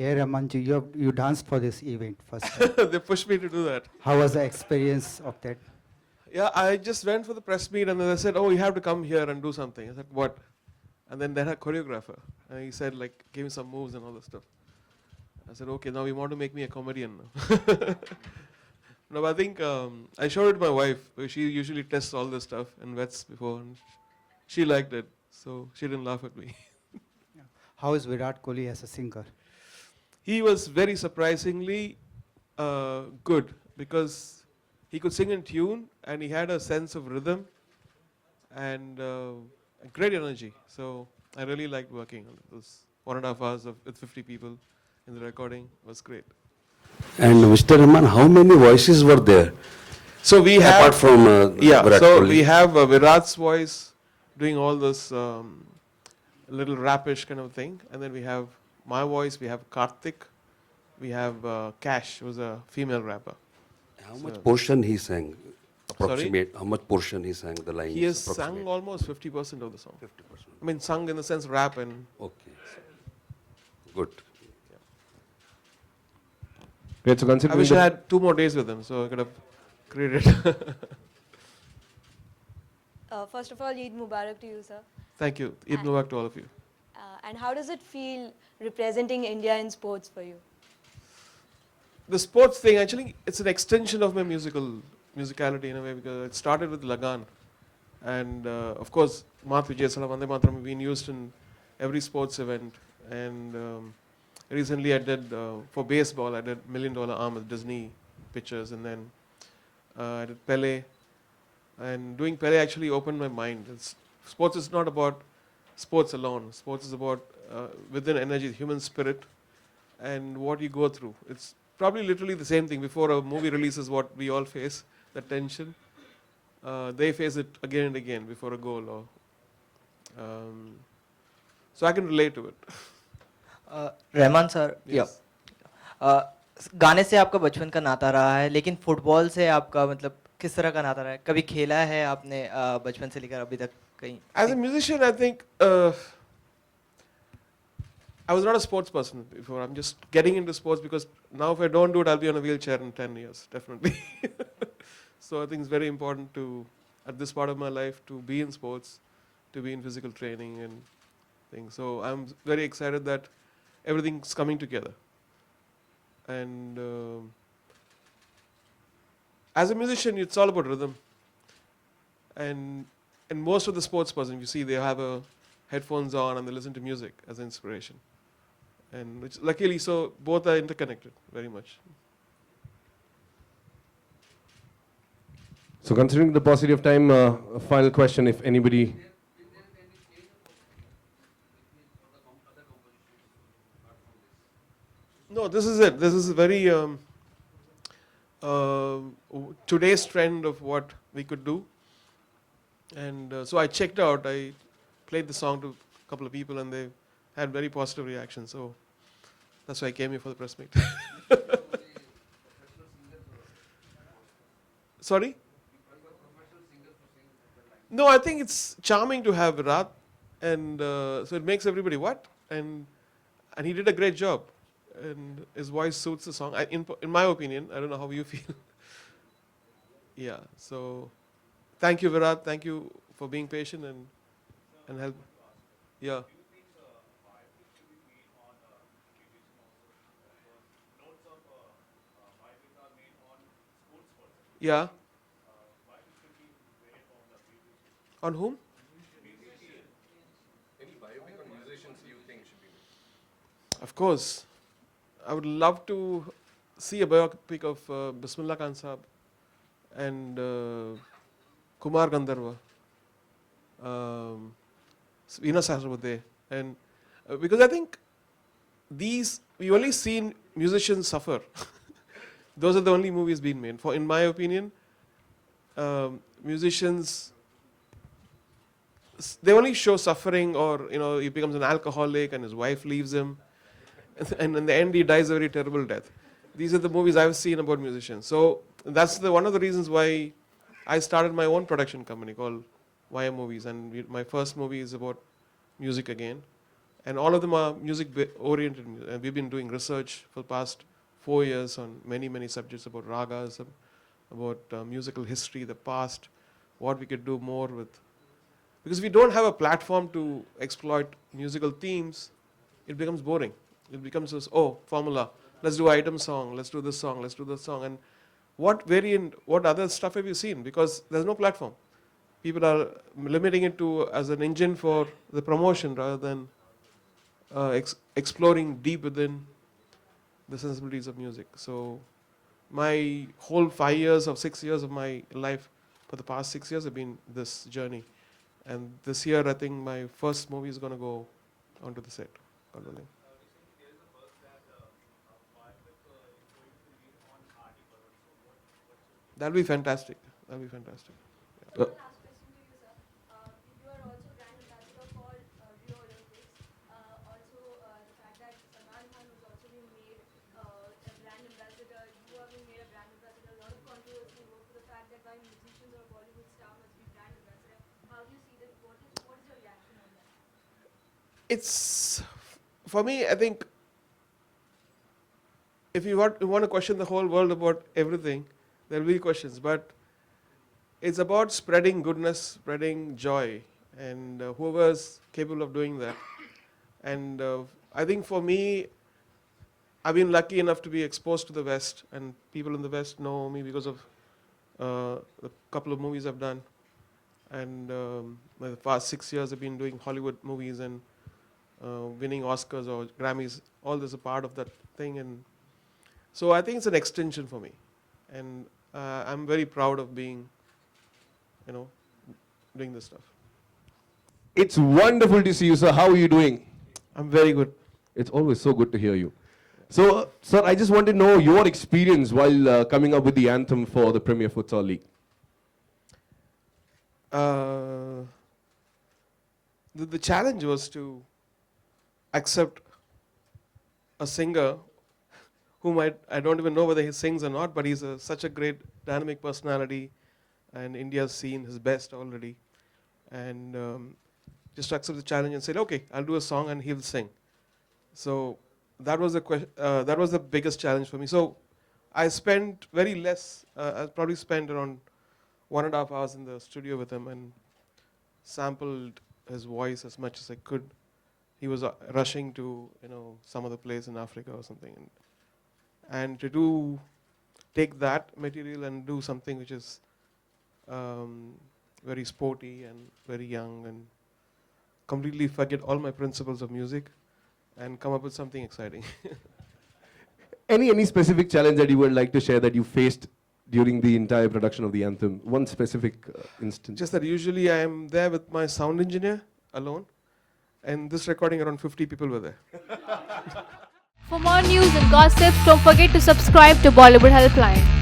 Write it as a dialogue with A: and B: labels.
A: Ramanji, you danced for this event first time.
B: They pushed me to do that.
A: How was the experience of that?
B: Yeah, I just went for the press meet and then they said, oh, you have to come here and do something. I said, what? And then they had a choreographer. And he said, like, give me some moves and all that stuff. I said, okay, now you want to make me a comedian now. No, but I think I showed it to my wife. She usually tests all this stuff and vets before. And she liked it. So she didn't laugh at me.
A: How is Virat Kohli as a singer?
B: He was very surprisingly good because he could sing in tune and he had a sense of rhythm and great energy. So I really liked working on it. It was 1.5 hours with 50 people in the recording. It was great.
C: And Mr. Rahman, how many voices were there?
B: So we have,
C: apart from Virat
B: so
C: Kohli?
B: we have Virat's voice doing all this little rapish kind of thing, and then we have my voice. We have Karthik, we have Cash, who's a female rapper.
C: How much portion he sang?
B: Sorry?
C: Approximate. How much portion he sang the lines?
B: He has sung almost 50% of the song.
C: 50%.
B: I mean, sung in the sense rap and.
C: Okay. Good.
D: Great. So
B: I
D: considering
B: wish I had 2 more days with him, so I could have created.
E: First of all, Eid Mubarak to you, sir.
B: Thank you. Eid Mubarak to all of you.
E: And how does it feel representing India in sports for you?
B: The sports thing, actually, it's an extension of my musicality in a way, because it started with Lagan. And of course, Mat Vijay Salam Vande Mataram have been used in every sports event. And recently I did, for baseball, I did $1 Million Arm with Disney pictures. And then I did Pele. And doing Pele actually opened my mind. Sports is not about sports alone. Sports is about within energy, human spirit, and what you go through. It's probably literally the same thing. Before a movie releases, what we all face, the tension. They face it again and again before a goal. Or so I can relate to it.
F: Rahman sir,
B: Yes.
F: गाने से आपका बचपन का नाता रहा है, लेकिन football से आपका मतलब किस तरह का नाता रहा है? कभी खेला है आपने बचपन से लेकर अभी तक कहीं?
B: As a musician, I think I was not a sports person before. I'm just getting into sports because now if I don't do it, I'll be on a wheelchair in 10 years, definitely. So I think it's very important to, at this part of my life, to be in sports, to be in physical training and things. So I'm very excited that everything's coming together. And as a musician, it's all about rhythm. And most of the sports person, you see, they have headphones on and they listen to music as inspiration. And which, luckily, so both are interconnected very much.
D: So considering the paucity of time, a final question, if anybody.
B: No, this is it. This is very today's trend of what we could do. And so I checked out. I played the song to a couple of people and they had very positive reactions. So that's why I came here for the press meet. Sorry? No, I think it's charming to have Virat. And so it makes everybody what? And he did a great job. And his voice suits the song. In my opinion, I don't know how you feel. Yeah, so thank you, Virat. Thank you for being patient and help. Yeah. Yeah. On whom?
D: Any biopic on musicians you think should be made?
B: Of course. I would love to see a biopic of Bismillah Khan Saab and Kumar Gandharva, Veena Sahasrabudhe. And because I think we've only seen musicians suffer. Those are the only movies being made. In my opinion, musicians, they only show suffering, or he becomes an alcoholic and his wife leaves him. And in the end, he dies a very terrible death. These are the movies I've seen about musicians. So that's one of the reasons why I started my own production company called YM Movies. And my first movie is about music again. And all of them are music-oriented. And we've been doing research for the past 4 years on many subjects about ragas, about musical history, the past, what we could do more with. Because if we don't have a platform to exploit musical themes, it becomes boring. It becomes this, oh, formula. Let's do item song. Let's do this song. Let's do this song. And what other stuff have you seen? Because there's no platform. People are limiting it to as an engine for the promotion rather than exploring deep within the sensibilities of music. So my whole 5 years or 6 years of my life for the past 6 years have been this journey. And this year, I think my first movie is going to go onto the set. God willing. That'll be fantastic. That'll be fantastic.
E: Last question to you, sir. You are also brand ambassador for Rio Olympics. Also, the fact that Rahman was also being made a brand ambassador. You are being made a brand ambassador. A lot of controversy over the fact that why musicians or Bollywood star must be brand ambassador. How do you see that? What is your reaction on that?
B: It's, for me, I think, if you want to question the whole world about everything, there will be questions. But it's about spreading goodness, spreading joy, and whoever's capable of doing that. And I think for me, I've been lucky enough to be exposed to the West, and people in the West know me because of the couple of movies I've done. And the past 6 years I've been doing Hollywood movies and winning Oscars or Grammys. All this is a part of that thing. And so I think it's an extension for me. And I'm very proud of being, doing this stuff.
G: It's wonderful to see you, sir. How are you doing?
B: I'm very good.
G: It's always so good to hear you. So, sir, I just want to know your experience while coming up with the anthem for the Premier Futsal League.
B: The challenge was to accept a singer whom I don't even know whether he sings or not, but he's such a great dynamic personality, and India's seen his best already. And just to accept the challenge and said, okay, I'll do a song and he'll sing. So that was the biggest challenge for me. So I spent very less. I probably spent around 1.5 hours in the studio with him and sampled his voice as much as I could. He was rushing to some other place in Africa or something, and to take that material and do something which is very sporty and very young, and completely forget all my principles of music and come up with something exciting.
G: Any specific challenge that you would like to share that you faced during the entire production of the anthem? One specific instance.
B: Just that usually I am there with my sound engineer alone, and this recording around 50 people were there.
H: For more news and gossips, don't forget to subscribe to Bollywood Helpline.